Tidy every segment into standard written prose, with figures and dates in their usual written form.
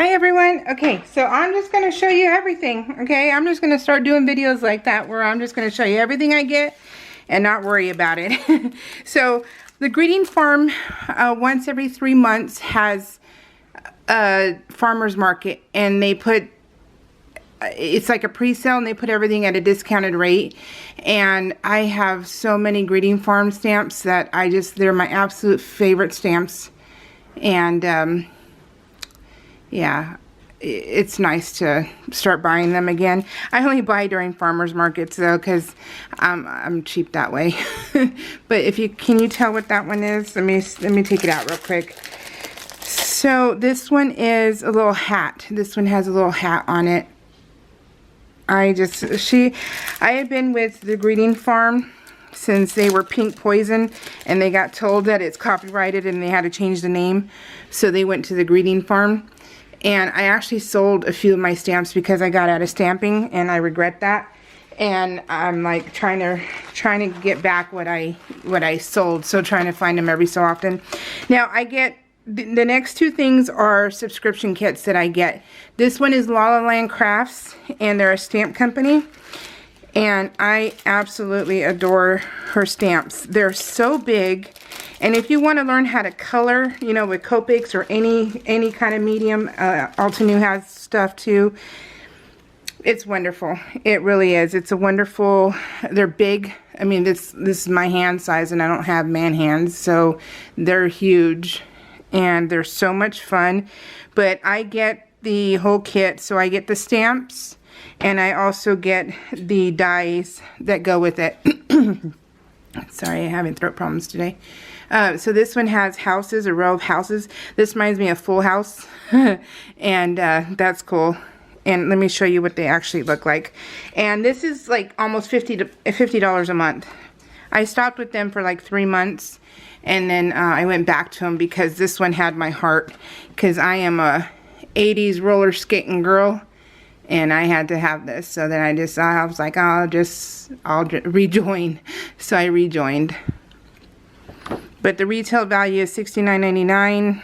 Hi everyone. Okay, so I'm just going to show you everything. Okay, I'm just going to start doing videos like that where I'm just going to show you everything I get and not worry about it. So the Greeting Farm once every 3 months has a farmer's market, and they put, it's like a pre-sale, and they put everything at a discounted rate. And I have so many Greeting Farm stamps that they're my absolute favorite stamps. And yeah, it's nice to start buying them again. I only buy during farmers markets though, because I'm cheap that way. But can you tell what that one is? Let me take it out real quick. So this one is a little hat. This one has a little hat on it. I had been with the Greeting Farm since they were Pink Poison, and they got told that it's copyrighted and they had to change the name, so they went to the Greeting Farm. And I actually sold a few of my stamps because I got out of stamping, and I regret that. And I'm like trying to get back what I sold, so trying to find them every so often. Now I get the next two things are subscription kits that I get. This one is La Land Crafts, and they're a stamp company. And I absolutely adore her stamps. They're so big. And if you want to learn how to color, you know, with Copics or any kind of medium, Altenew has stuff too. It's wonderful. It really is. It's a wonderful, they're big. I mean, this is my hand size, and I don't have man hands, so they're huge. And they're so much fun. But I get the whole kit, so I get the stamps, and I also get the dies that go with it. Sorry, I'm having throat problems today. So this one has houses, a row of houses. This reminds me of Full House. And that's cool. And let me show you what they actually look like. And this is like almost $50 a month. I stopped with them for like 3 months. And then I went back to them because this one had my heart. Because I am a 80s roller skating girl. And I had to have this. So then I was like, I'll rejoin. So I rejoined. But the retail value is $69.99.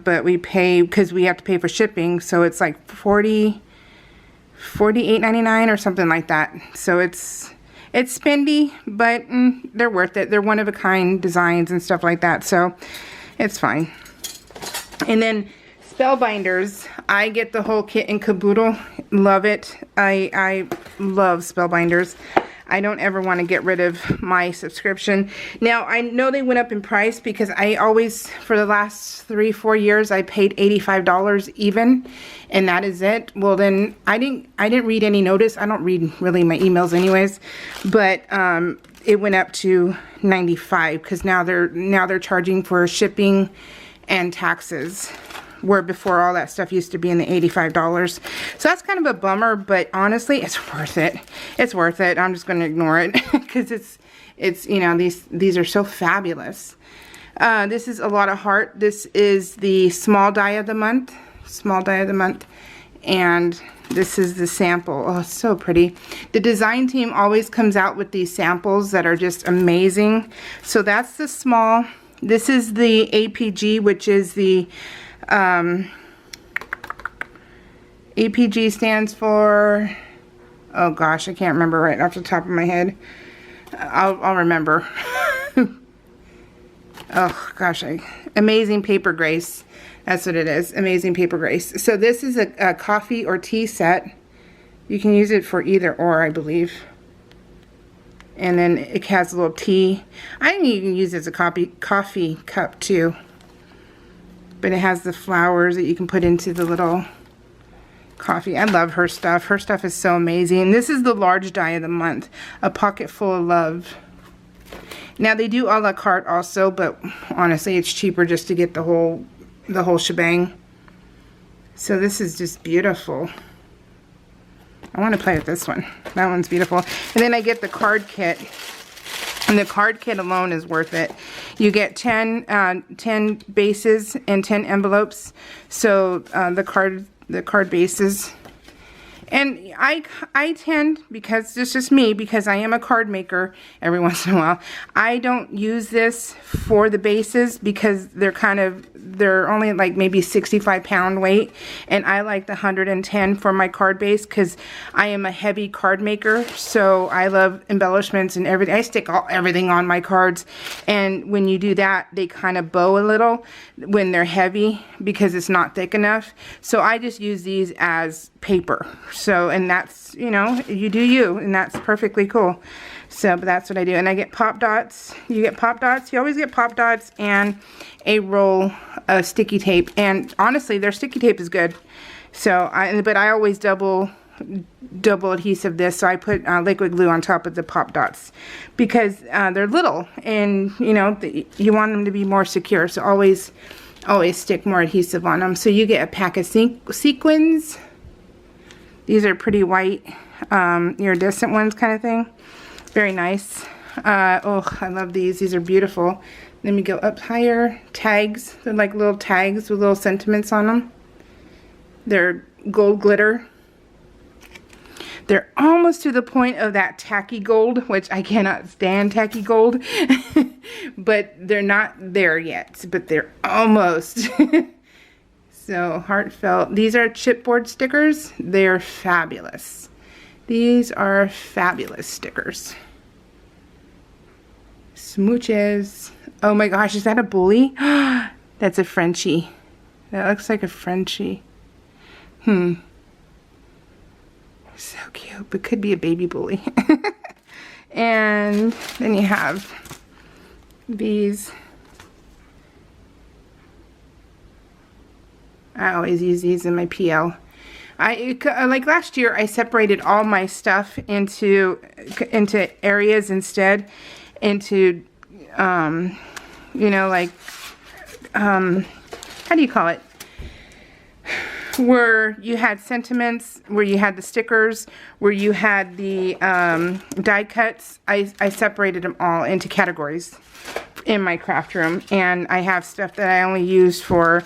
But we pay, because we have to pay for shipping, so it's like $48.99 or something like that. So it's spendy, but they're worth it. They're one-of-a-kind designs and stuff like that, so it's fine. And then Spellbinders, I get the whole kit and caboodle. Love it. I love Spellbinders. I don't ever want to get rid of my subscription. Now, I know they went up in price because I always, for the last 3-4 years, I paid $85 even, and that is it. Well, then I didn't read any notice. I don't read really my emails anyways, but it went up to $95 because now they're charging for shipping and taxes, where before all that stuff used to be in the $85. So that's kind of a bummer, but honestly, it's worth it. It's worth it. I'm just going to ignore it because it's you know, these are so fabulous. This is a lot of heart. This is the small die of the month. Small die of the month. And this is the sample. Oh, it's so pretty. The design team always comes out with these samples that are just amazing. So that's the small. This is the APG, which is the APG stands for, oh gosh, I can't remember right off the top of my head. I'll remember. Oh gosh, Amazing Paper Grace. That's what it is, Amazing Paper Grace. So this is a coffee or tea set. You can use it for either or, I believe. And then it has a little tea. I think you can use it as a coffee cup too. But it has the flowers that you can put into the little coffee. I love her stuff. Her stuff is so amazing. This is the large die of the month. A Pocket Full of Love. Now they do a la carte also, but honestly it's cheaper just to get the whole shebang. So this is just beautiful. I want to play with this one. That one's beautiful. And then I get the card kit. And the card kit alone is worth it. You get 10 bases and 10 envelopes. So the card bases. And I tend, because it's just me, because I am a card maker every once in a while, I don't use this for the bases because they're only like maybe 65-pound weight, and I like the 110 for my card base because I am a heavy card maker, so I love embellishments and everything. I stick everything on my cards, and when you do that, they kind of bow a little when they're heavy because it's not thick enough. So I just use these as paper. So, and that's, you know, you do you, and that's perfectly cool. So, but that's what I do. And I get pop dots. You get pop dots. You always get pop dots and a roll of sticky tape. And honestly, their sticky tape is good. So, but I always double adhesive this, so I put liquid glue on top of the pop dots because they're little, and you know, you want them to be more secure, so always stick more adhesive on them. So you get a pack of sequins. These are pretty white, iridescent ones kind of thing. Very nice. Oh, I love these. These are beautiful. Let me go up higher. Tags. They're like little tags with little sentiments on them. They're gold glitter. They're almost to the point of that tacky gold, which I cannot stand tacky gold. But they're not there yet, but they're almost. So, heartfelt. These are chipboard stickers. They're fabulous. These are fabulous stickers. Smooches. Oh my gosh, is that a bully? That's a Frenchie. That looks like a Frenchie. So cute, but could be a baby bully. And then you have these. I always use these in my PL. Like last year, I separated all my stuff into areas instead, into you know, like how do you call it? Where you had sentiments, where you had the stickers, where you had the die cuts. I separated them all into categories in my craft room, and I have stuff that I only use for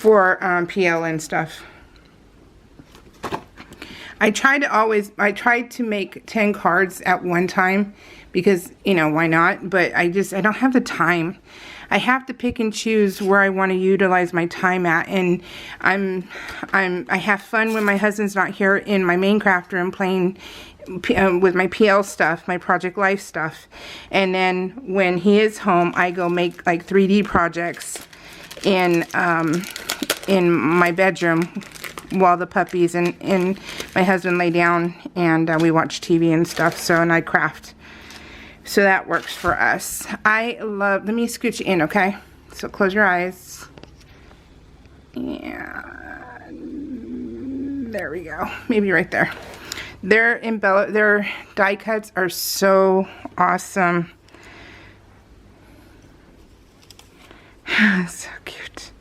PL and stuff. I try to make 10 cards at one time because, you know, why not? But I don't have the time. I have to pick and choose where I want to utilize my time at, and I have fun when my husband's not here in my main craft room playing with my PL stuff, my Project Life stuff, and then when he is home, I go make like 3D projects in my bedroom while the puppies and my husband lay down, and we watch TV and stuff. So, and I craft. So that works for us. I love, let me scooch you in, okay? So close your eyes. Yeah. There we go. Maybe right there. Their die cuts are so awesome. So cute.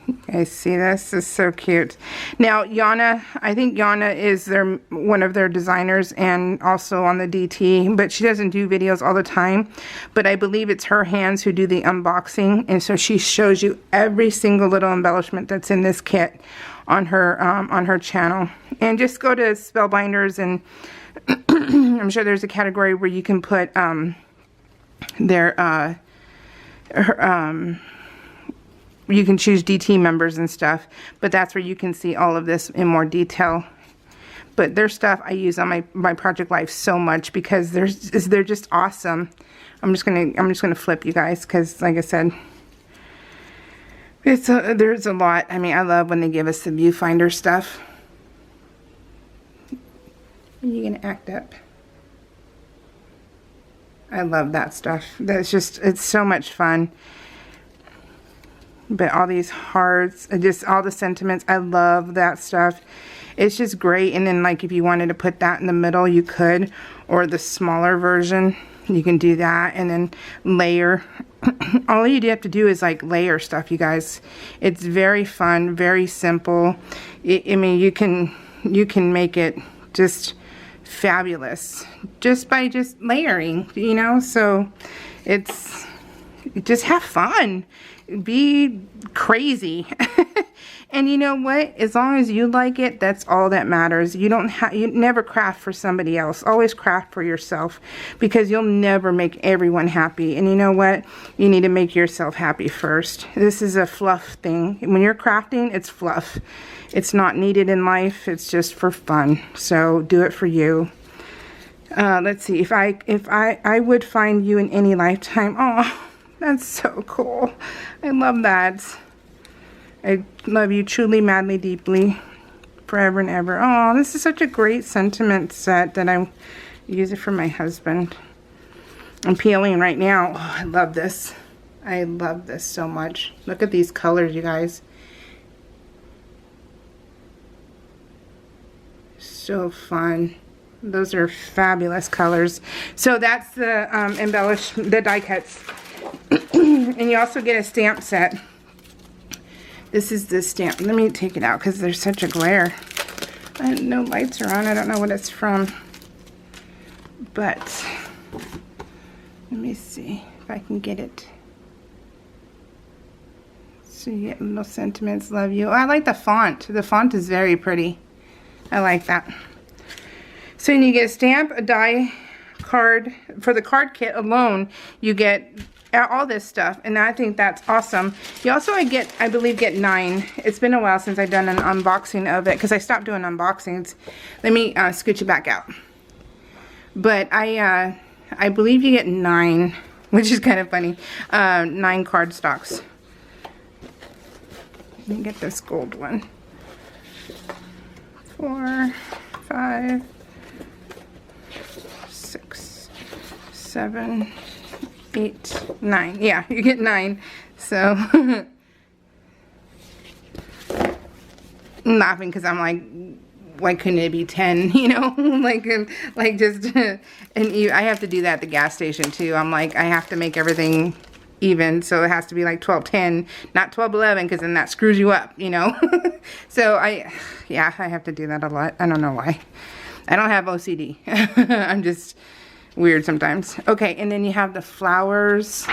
You guys see this? This is so cute. Now, Yana, I think Yana is one of their designers and also on the DT, but she doesn't do videos all the time. But I believe it's her hands who do the unboxing, and so she shows you every single little embellishment that's in this kit on her channel. And just go to Spellbinders, and I'm sure there's a category where you can put you can choose DT members and stuff, but that's where you can see all of this in more detail. But their stuff I use on my Project Life so much because they're just awesome. I'm just gonna flip you guys because, like I said, there's a lot. I mean, I love when they give us the viewfinder stuff. Are you gonna act up? I love that stuff. It's so much fun. But all these hearts, just all the sentiments, I love that stuff. It's just great. And then, like, if you wanted to put that in the middle, you could, or the smaller version, you can do that. And then layer. All you have to do is like layer stuff, you guys. It's very fun, very simple. I mean, you can make it just fabulous just by just layering, you know. So just have fun. be crazy. And you know what? As long as you like it, that's all that matters. You never craft for somebody else. Always craft for yourself, because you'll never make everyone happy. And you know what? You need to make yourself happy first. This is a fluff thing. When you're crafting, it's fluff. It's not needed in life. It's just for fun. So do it for you. Let's see. If I would find you in any lifetime. Oh, that's so cool. I love that. I love you truly, madly, deeply, forever and ever. Oh, this is such a great sentiment set that I use it for my husband. I'm peeling right now. Oh, I love this. I love this so much. Look at these colors, you guys. So fun. Those are fabulous colors. So that's the the die cuts. And you also get a stamp set. This is the stamp. Let me take it out because there's such a glare. And no lights are on. I don't know what it's from. But let me see if I can get it. So you get little sentiments, love you. Oh, I like the font. The font is very pretty. I like that. So you get a stamp, a die card. For the card kit alone, you get all this stuff, and I think that's awesome. You also, I believe, get 9. It's been a while since I've done an unboxing of it because I stopped doing unboxings. Let me scooch it back out. But I believe you get 9, which is kind of funny. 9 card stocks. Let me get this gold one. 4, 5, 6, 7, 8, 9. Yeah, you get 9. So I'm laughing because I'm like, why couldn't it be 10? You know, like just and I have to do that at the gas station too. I'm like, I have to make everything even, so it has to be like 12:10, not 12:11, because then that screws you up, you know. So yeah, I have to do that a lot. I don't know why. I don't have OCD. I'm just weird sometimes. Okay, and then you have the flowers.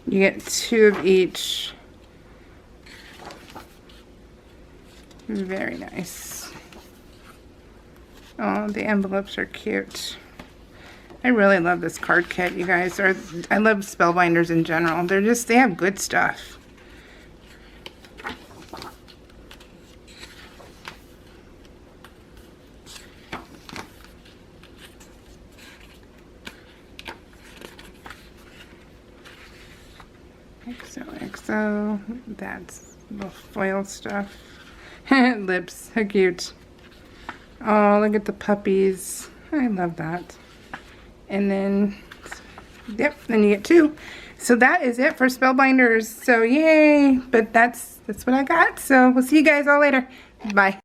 You get 2 of each. Very nice. Oh, the envelopes are cute. I really love this card kit, you guys. I love Spellbinders in general. They have good stuff. XOXO. That's the foil stuff. Lips, how cute. Oh, look at the puppies. I love that. And then, yep, then you get 2. So that is it for Spellbinders. So yay! But that's what I got. So we'll see you guys all later. Bye.